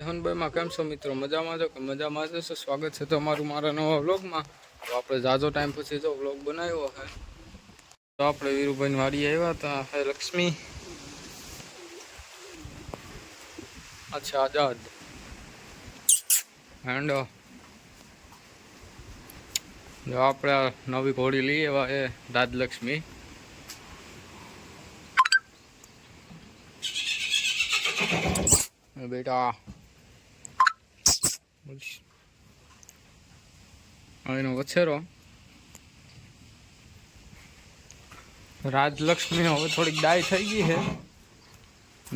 હનભાઈમાં કેમ છો મિત્રો? મજામાં છો કે મજામાં જશો? સ્વાગત છે તમારું મારા નવા વ્લોગમાં. તો આપણે જાજો ટાઈમ પછી જો વ્લોગ બનાવ્યો છે. તો આપણે વીરુભાઈની વાડી આવ્યા હતા. હે લક્ષ્મી, અચ્છા આઝાદ એન્ડ જો આપણે નવી ઘોડી લઈ એવા એ રાજલક્ષ્મી. બેટા એનો વછેરો રાજલક્ષ્મી હવે થોડીક ડાય થઈ ગઈ છે,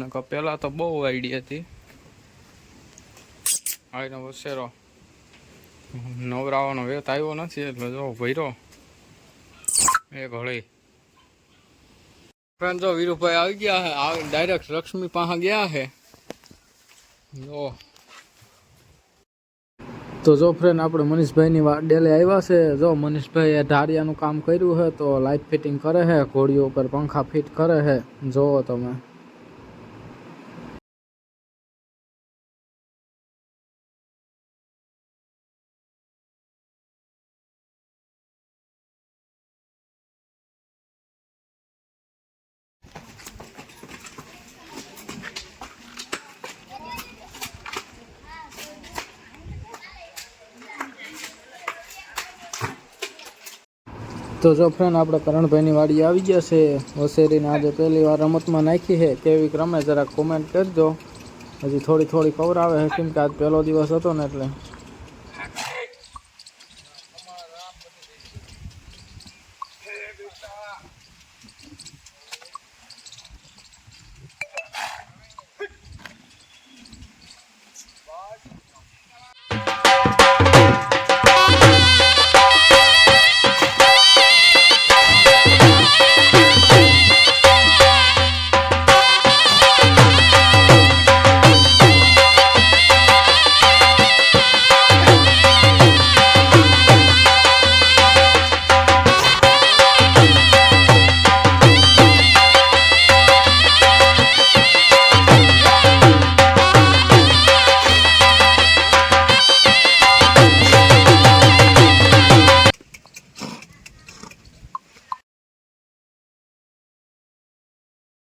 નકર પહેલાં તો બહુ આઈડી હતી. એનો વછેરો નવરાવાનો વેત આવ્યો નથી એટલે જો ભૈરો એ ઘોડી. ફ્રેન્ડ જો વીરુભાઈ આવી ગયા છે, આવી ડાયરેક્ટ લક્ષ્મી પાસે ગયા છે. જો તો જો ફ્રેન્ડ આપણે મનીષભાઈની ડેલે આવ્યા છે. જો મનીષભાઈએ ઢારિયાનું કામ કર્યું છે, તો લાઇટ ફિટિંગ કરે છે, ઘોડીઓ ઉપર પંખા ફિટ કરે છે. જોવો તમે. તો જો ફ્રેન્ડ આપણે કરણભાઈની વાડી આવી ગયા છે. વસેરીને આજે પહેલી વાર રમતમાં નાખી છે. કેવી રમે જરાક કોમેન્ટ કરજો. હજી થોડી કવર આવે છે, કેમ કે આજ પહેલો દિવસ હતો ને એટલે